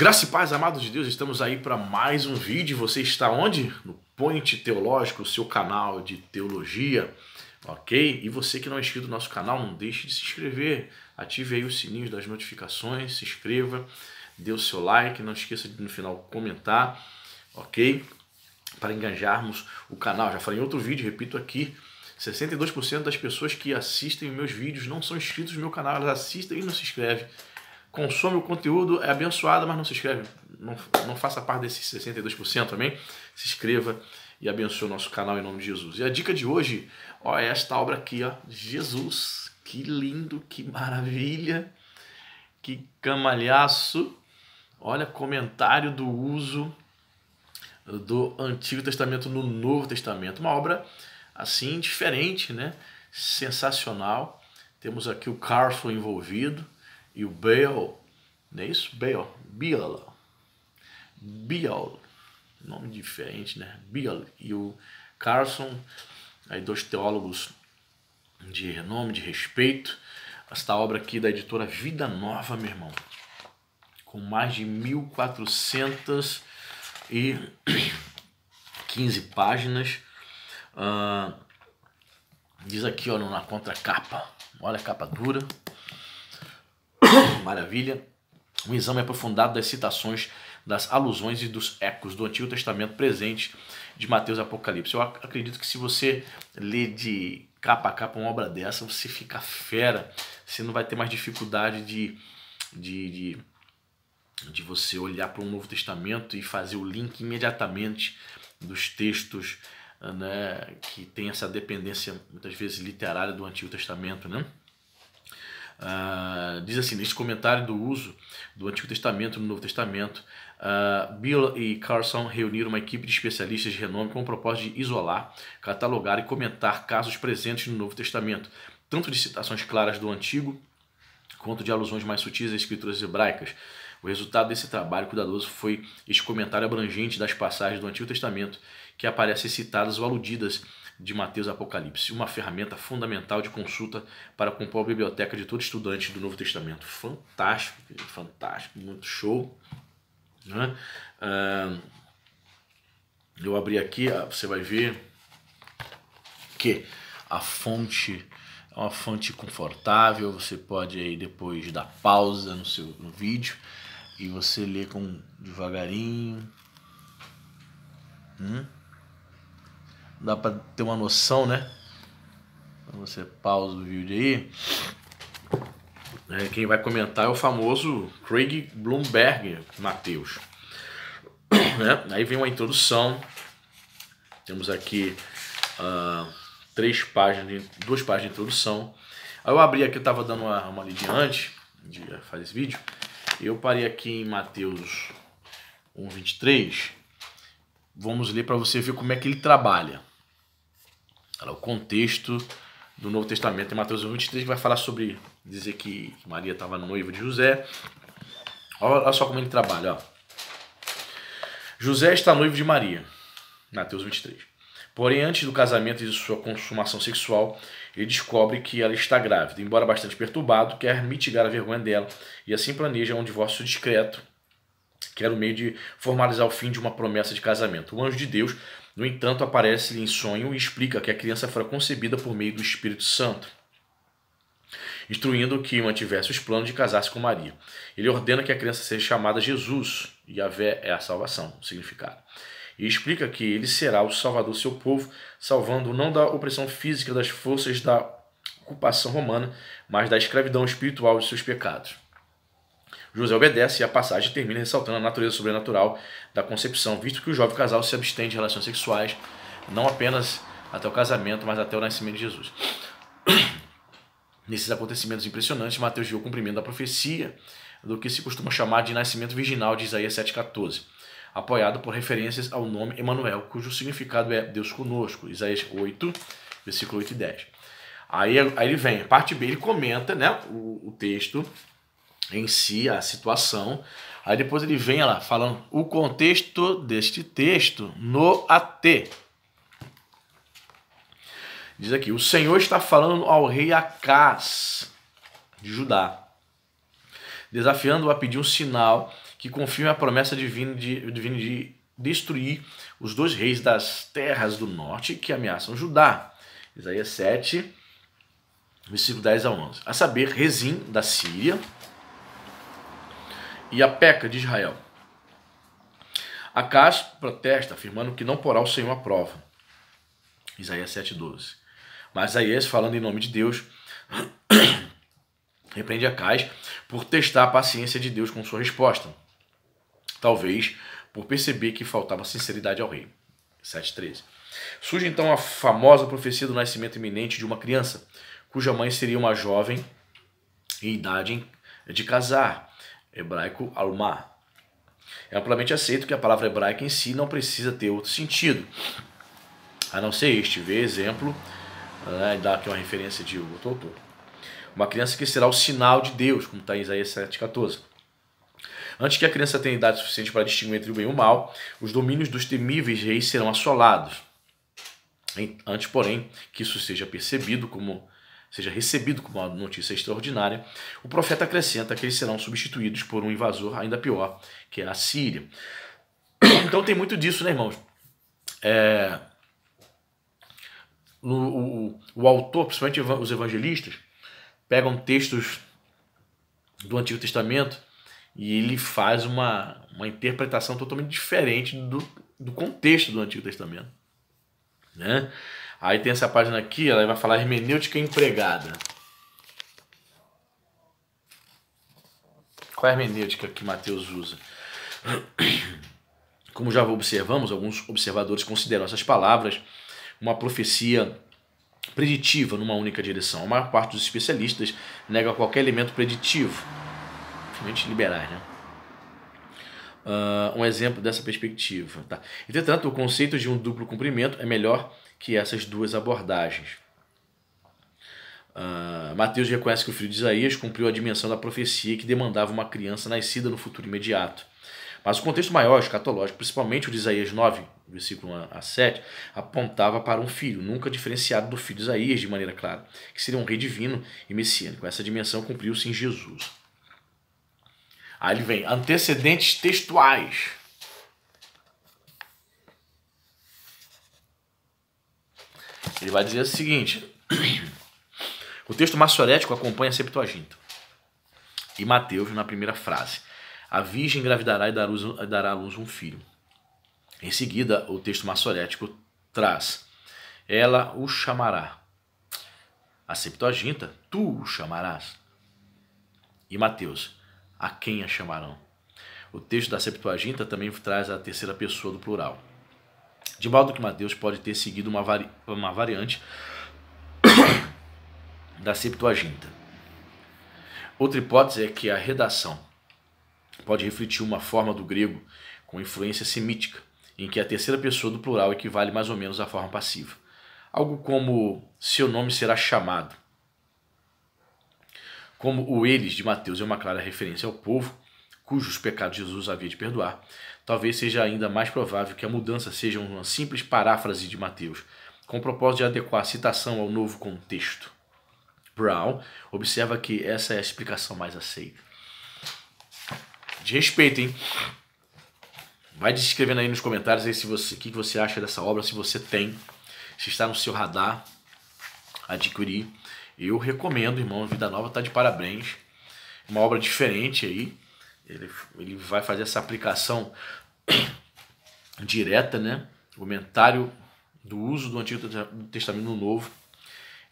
Graça e paz, amados de Deus, estamos aí para mais um vídeo. Você está onde? No Point Teológico, o seu canal de teologia, ok? E você que não é inscrito no nosso canal, não deixe de se inscrever. Ative aí os sininhos das notificações, se inscreva, dê o seu like, não esqueça de no final comentar, ok? Para engajarmos o canal. Já falei em outro vídeo, repito aqui, 62% das pessoas que assistem meus vídeos não são inscritos no meu canal, elas assistem e não se inscrevem. Consome o conteúdo, é abençoada, mas não se inscreve. Não faça parte desses 62%, também. Se inscreva e abençoe o nosso canal em nome de Jesus. E a dica de hoje, ó, é esta obra aqui, ó. Jesus, que lindo, que maravilha, que camalhaço. Olha, comentário do uso do Antigo Testamento no Novo Testamento. Uma obra, assim, diferente, né? Sensacional. Temos aqui o Carson envolvido. E o Bale, não é isso? Bial, nome diferente, né? Bial e o Carson, aí dois teólogos de renome, de respeito. Esta obra aqui da editora Vida Nova, meu irmão, com mais de 1415 páginas. Diz aqui, ó, na contracapa, olha a capa dura. Maravilha. Um exame aprofundado das citações, das alusões e dos ecos do Antigo Testamento presente de Mateus e Apocalipse. Eu acredito que se você lê de capa a capa uma obra dessa, você fica fera. Você não vai ter mais dificuldade de você olhar para o Novo Testamento e fazer o link imediatamente dos textos, né, que tem essa dependência muitas vezes literária do Antigo Testamento, né? Diz assim, neste comentário do uso do Antigo Testamento no Novo Testamento, Bill e Carson reuniram uma equipe de especialistas de renome com o propósito de isolar, catalogar e comentar casos presentes no Novo Testamento, tanto de citações claras do Antigo, quanto de alusões mais sutis às escrituras hebraicas. O resultado desse trabalho cuidadoso foi este comentário abrangente das passagens do Antigo Testamento que aparecem citadas ou aludidas de Mateus e Apocalipse, uma ferramenta fundamental de consulta para compor a biblioteca de todo estudante do Novo Testamento. Fantástico, fantástico, muito show, né? Eu abri aqui, você vai ver que a fonte é uma fonte confortável. Você pode aí depois dar pausa no vídeo e você lê com devagarinho. Dá para ter uma noção, né? Então você pausa o vídeo aí. Quem vai comentar é o famoso Craig Blomberg, Mateus. Aí vem uma introdução. Temos aqui duas páginas de introdução. Aí eu abri aqui, eu estava dando uma lidinha antes de fazer esse vídeo. Eu parei aqui em Mateus 1:23. Vamos ler para você ver como é que ele trabalha. O contexto do Novo Testamento em Mateus 1:23, que vai falar sobre dizer que Maria estava noiva de José. Olha só como ele trabalha. Ó. José está noivo de Maria, Mateus 23. Porém, antes do casamento e de sua consumação sexual, ele descobre que ela está grávida. Embora bastante perturbado, quer mitigar a vergonha dela e assim planeja um divórcio discreto, que era o meio de formalizar o fim de uma promessa de casamento. O anjo de Deus, no entanto, aparece-lhe em sonho e explica que a criança foi concebida por meio do Espírito Santo, instruindo que mantivesse os planos de casar-se com Maria. Ele ordena que a criança seja chamada Jesus, e Yahvé é a salvação, o significado. E explica que ele será o salvador do seu povo, salvando não da opressão física das forças da ocupação romana, mas da escravidão espiritual de seus pecados. José obedece e a passagem termina ressaltando a natureza sobrenatural da concepção, visto que o jovem casal se abstém de relações sexuais, não apenas até o casamento, mas até o nascimento de Jesus. Nesses acontecimentos impressionantes, Mateus viu o cumprimento da profecia do que se costuma chamar de nascimento virginal de Isaías 7,14, apoiado por referências ao nome Emanuel, cujo significado é Deus conosco, Isaías 8, versículo 8 e 10. Aí ele vem, a parte B, ele comenta, né, o texto em si, a situação. Aí depois ele vem lá falando o contexto deste texto no AT. Diz aqui, o Senhor está falando ao rei Acaz de Judá. desafiando-o a pedir um sinal que confirme a promessa divina de destruir os 2 reis das terras do norte que ameaçam Judá. Isaías 7, versículo 10 a 11. A saber, Rezim, da Síria, e a Peca, de Israel. Acaz protesta, afirmando que não porá o Senhor à prova. Isaías 7,12. Mas Isaías, falando em nome de Deus, repreende Acaz por testar a paciência de Deus com sua resposta. Talvez por perceber que faltava sinceridade ao rei. 7,13. Surge então a famosa profecia do nascimento iminente de uma criança, cuja mãe seria uma jovem em idade de casar, hebraico Alma. É amplamente aceito que a palavra hebraica em si não precisa ter outro sentido, a não ser este. Vê exemplo, dá aqui uma referência de outro autor. Uma criança que será o sinal de Deus, como está em Isaías 7,14. Antes que a criança tenha idade suficiente para distinguir entre o bem e o mal, os domínios dos temíveis reis serão assolados. Antes, porém, que isso seja recebido como uma notícia extraordinária, o profeta acrescenta que eles serão substituídos por um invasor ainda pior, que é a Síria. Então tem muito disso, né, irmãos? O autor, principalmente os evangelistas, pegam textos do Antigo Testamento e ele faz uma interpretação totalmente diferente do contexto do Antigo Testamento, né? Aí tem essa página aqui, ela vai falar hermenêutica empregada. Qual é a hermenêutica que Mateus usa? Como já observamos, alguns observadores consideram essas palavras uma profecia preditiva numa única direção. A maior parte dos especialistas nega qualquer elemento preditivo, principalmente liberais, né? Um exemplo dessa perspectiva. Tá? Entretanto, o conceito de um duplo cumprimento é melhor que essas 2 abordagens. Mateus reconhece que o filho de Isaías cumpriu a dimensão da profecia que demandava uma criança nascida no futuro imediato. Mas o contexto maior, escatológico, principalmente o de Isaías 9, versículo 1 a 7, apontava para um filho, nunca diferenciado do filho de Isaías de maneira clara, que seria um rei divino e messiânico. Essa dimensão cumpriu-se em Jesus. Aí ele vem, antecedentes textuais. Ele vai dizer o seguinte: o texto massorético acompanha a Septuaginta. E Mateus, na primeira frase, a virgem engravidará e dará à luz um filho. Em seguida, o texto massorético traz, ela o chamará. A Septuaginta, tu o chamarás. E Mateus, a quem a chamarão? O texto da Septuaginta também traz a terceira pessoa do plural. De modo que Mateus pode ter seguido uma variante da Septuaginta. Outra hipótese é que a redação pode refletir uma forma do grego com influência semítica, em que a terceira pessoa do plural equivale mais ou menos à forma passiva. Algo como seu nome será chamado. Como o eles de Mateus é uma clara referência ao povo, cujos pecados Jesus havia de perdoar, talvez seja ainda mais provável que a mudança seja uma simples paráfrase de Mateus, com o propósito de adequar a citação ao novo contexto. Brown observa que essa é a explicação mais aceita. De respeito, hein? Vai escrevendo aí nos comentários aí o que você acha dessa obra, se você tem, se está no seu radar, adquirir. Eu recomendo, irmão, Vida Nova está de parabéns. Uma obra diferente aí. Ele vai fazer essa aplicação direta, né? O comentário do uso do Antigo Testamento no Novo.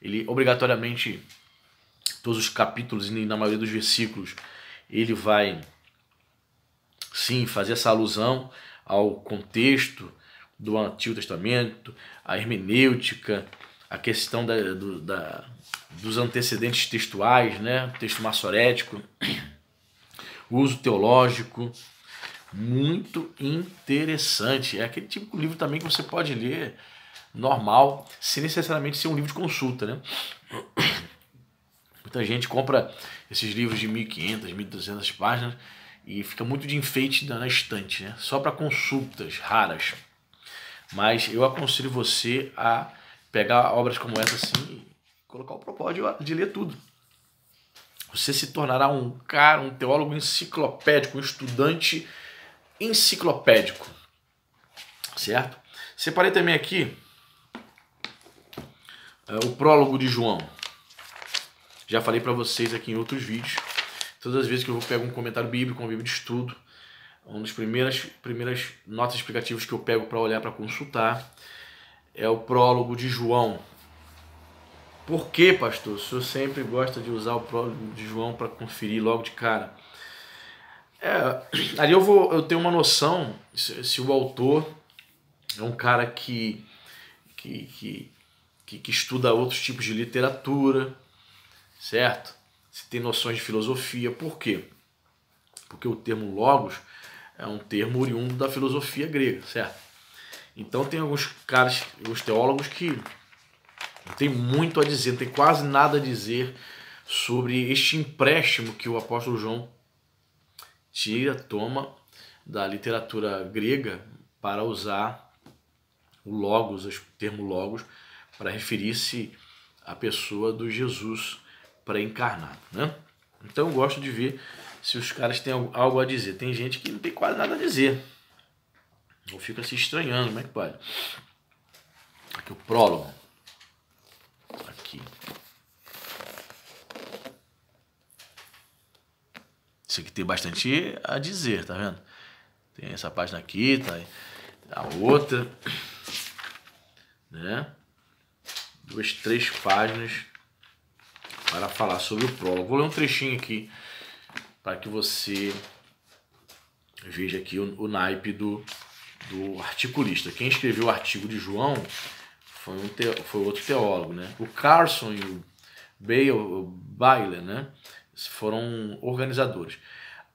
Ele, obrigatoriamente, todos os capítulos e na maioria dos versículos, ele vai, sim, fazer essa alusão ao contexto do Antigo Testamento, a hermenêutica, a questão dos antecedentes textuais, né? Texto massorético, o uso teológico, muito interessante. É aquele tipo de livro também que você pode ler normal, sem necessariamente ser um livro de consulta, né? Muita gente compra esses livros de 1.500, 1.200 páginas e fica muito de enfeite na estante, né? Só para consultas raras. Mas eu aconselho você a pegar obras como essa assim e colocar o propósito de ler tudo. Você se tornará um teólogo enciclopédico, um estudante enciclopédico, certo? Separei também aqui o prólogo de João. Já falei para vocês aqui em outros vídeos. Todas as vezes que eu pego um comentário bíblico, um livro de estudo, uma das primeiras notas explicativas que eu pego para olhar, para consultar, é o prólogo de João. Por que, pastor? O senhor sempre gosta de usar o prólogo de João para conferir logo de cara? Ali eu tenho uma noção se o autor é um cara que estuda outros tipos de literatura, certo? Se tem noções de filosofia. Por quê? Porque o termo logos é um termo oriundo da filosofia grega, certo? Então tem alguns caras, alguns teólogos que não tem muito a dizer, não tem quase nada a dizer sobre este empréstimo que o apóstolo João toma da literatura grega para usar o logos, o termo logos, para referir-se à pessoa do Jesus pré-encarnado, né? Então eu gosto de ver se os caras têm algo a dizer. Tem gente que não tem quase nada a dizer, ou fica se estranhando, como é que pode? Aqui o prólogo. Aqui. Isso aqui tem bastante a dizer, tá vendo? Tem essa página aqui, tá a outra, né? 2, 3 páginas para falar sobre o prólogo. Vou ler um trechinho aqui para que você veja aqui o naipe do articulista. Quem escreveu o artigo de João foi outro teólogo, né? O Carson e o Bailey, né? Foram organizadores.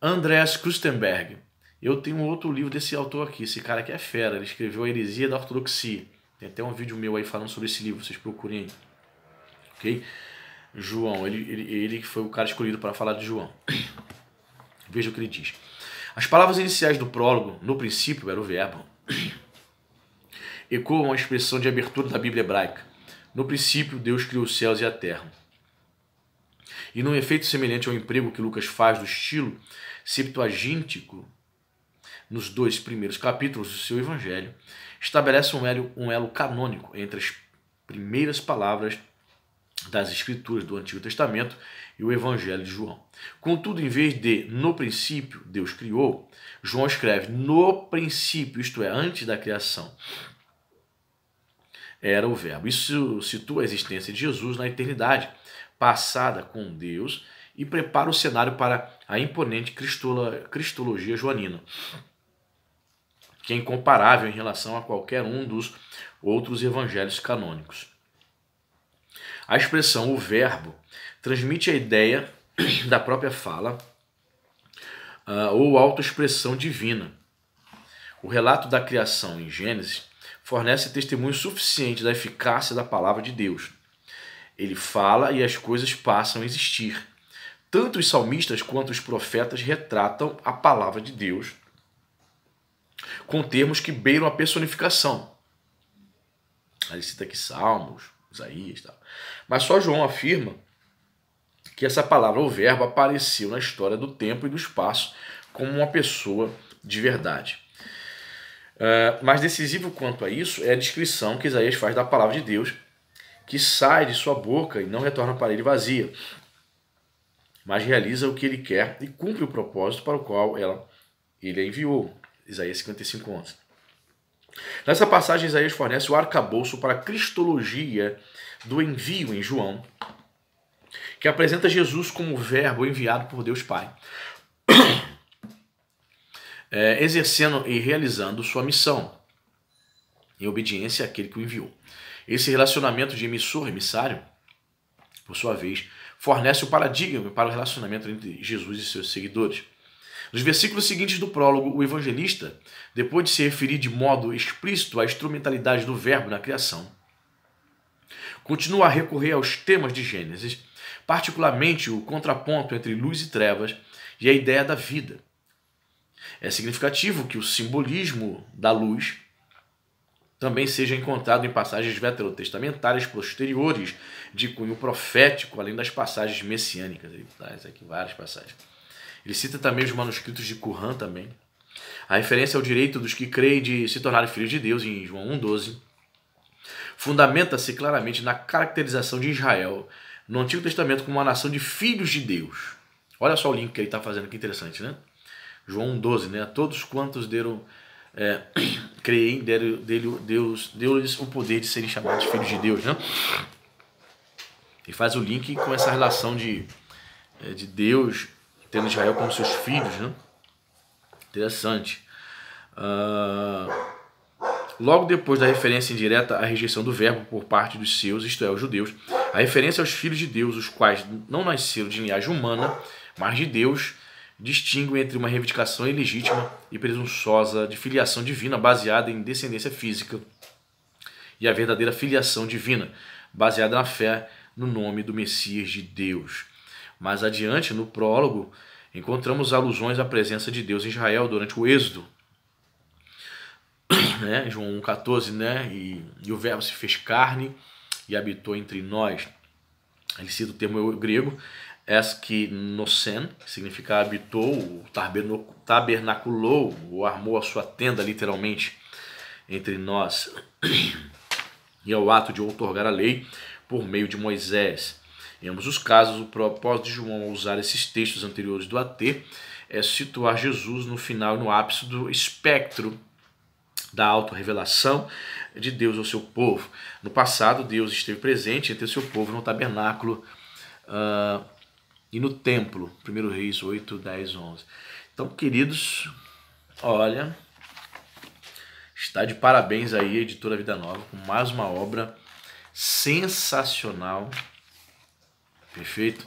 Andreas Krustenberg. Eu tenho outro livro desse autor aqui. Esse cara aqui é fera. Ele escreveu A Heresia da Ortodoxia. Tem até um vídeo meu aí falando sobre esse livro. Vocês procurem aí. Ok? João. Ele foi o cara escolhido para falar de João. Veja o que ele diz. As palavras iniciais do prólogo, no princípio, era o verbo, ecoam a expressão de abertura da Bíblia hebraica. No princípio, Deus criou os céus e a terra. E num efeito semelhante ao emprego que Lucas faz do estilo septuagíntico nos 2 primeiros capítulos do seu evangelho, estabelece um elo canônico entre as primeiras palavras das escrituras do Antigo Testamento e o evangelho de João. Contudo, em vez de no princípio Deus criou, João escreve no princípio, isto é, antes da criação, era o verbo. Isso situa a existência de Jesus na eternidade passada com Deus e prepara o cenário para a imponente cristologia joanina, que é incomparável em relação a qualquer um dos outros evangelhos canônicos. A expressão o verbo transmite a ideia da própria fala ou autoexpressão divina. O relato da criação em Gênesis fornece testemunho suficiente da eficácia da palavra de Deus. Ele fala e as coisas passam a existir. Tanto os salmistas quanto os profetas retratam a palavra de Deus com termos que beiram a personificação. Ele cita aqui Salmos, Isaías e tal. Mas só João afirma que essa palavra, o verbo, apareceu na história do tempo e do espaço como uma pessoa de verdade. Mais decisivo quanto a isso é a descrição que Isaías faz da palavra de Deus, que sai de sua boca e não retorna para ele vazia, mas realiza o que ele quer e cumpre o propósito para o qual ele a enviou. Isaías 55:11. Nessa passagem, Isaías fornece o arcabouço para a cristologia do envio em João, que apresenta Jesus como o verbo enviado por Deus Pai, exercendo e realizando sua missão, em obediência àquele que o enviou. Esse relacionamento de emissor-emissário, por sua vez, fornece o paradigma para o relacionamento entre Jesus e seus seguidores. Nos versículos seguintes do prólogo, o evangelista, depois de se referir de modo explícito à instrumentalidade do verbo na criação, continua a recorrer aos temas de Gênesis, particularmente o contraponto entre luz e trevas e a ideia da vida. É significativo que o simbolismo da luz também seja encontrado em passagens veterotestamentárias posteriores de cunho profético, além das passagens messiânicas. Ele traz aqui várias passagens. Ele cita também os manuscritos de Qumran também. A referência ao direito dos que creem de se tornarem filhos de Deus, em João 1,12, fundamenta-se claramente na caracterização de Israel no Antigo Testamento como uma nação de filhos de Deus. Olha só o link que ele está fazendo, que interessante, né? João 1,12, né? Todos quantos creem, deu-lhes o poder de serem chamados filhos de Deus, né? E faz o link com essa relação de Deus tendo Israel como seus filhos, né? Interessante. Logo depois da referência indireta à rejeição do verbo por parte dos seus, isto é, os judeus, a referência aos filhos de Deus, os quais não nasceram de linhagem humana, mas de Deus, distingue entre uma reivindicação ilegítima e presunçosa de filiação divina baseada em descendência física e a verdadeira filiação divina, baseada na fé no nome do Messias de Deus. Mais adiante, no prólogo, encontramos alusões à presença de Deus em Israel durante o Êxodo, né? João 1,14, né? E o verbo se fez carne e habitou entre nós. Ele cita o termo grego eskinosen, que significa habitou, tabernaculou, ou armou a sua tenda, literalmente, entre nós. E é o ato de outorgar a lei por meio de Moisés. Em ambos os casos, o propósito de João ao usar esses textos anteriores do AT é situar Jesus no final, no ápice do espectro da autorrevelação de Deus ao seu povo. No passado, Deus esteve presente entre o seu povo no tabernáculo e no templo. 1 Reis 8, 10, 11. Então, queridos, olha, está de parabéns aí a Editora Vida Nova com mais uma obra sensacional. Perfeito?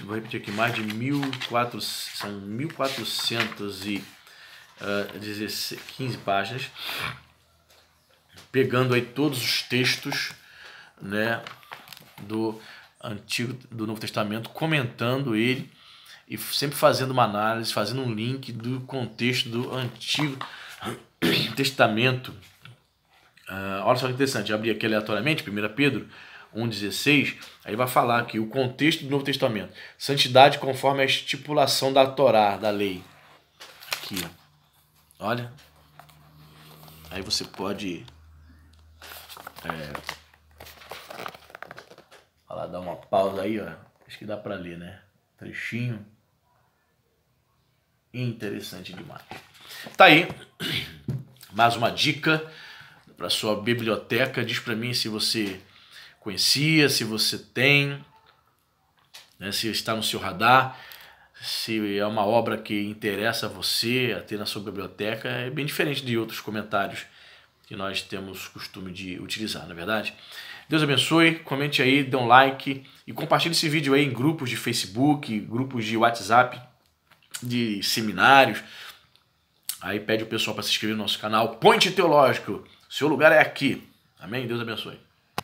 Vou repetir aqui, mais de 1415 páginas, pegando aí todos os textos, né, do Novo Testamento, comentando ele e sempre fazendo uma análise, fazendo um link do contexto do Antigo Testamento. Olha só que interessante, eu abri aqui aleatoriamente 1 Pedro 1,16, aí vai falar aqui o contexto do Novo Testamento: santidade conforme a estipulação da Torá, da lei. Aqui, ó. Olha, aí você pode dar uma pausa aí, ó. Acho que dá para ler, né? Trechinho interessante demais. Tá aí mais uma dica para sua biblioteca. Diz para mim se você conhecia, se você tem, né, se está no seu radar, se é uma obra que interessa a você a ter na sua biblioteca. É bem diferente de outros comentários que nós temos costume de utilizar, não é verdade? Deus abençoe, comente aí, dê um like e compartilhe esse vídeo aí em grupos de Facebook, grupos de WhatsApp, de seminários. Aí pede o pessoal para se inscrever no nosso canal Point Teológico. Seu lugar é aqui. Amém? Deus abençoe.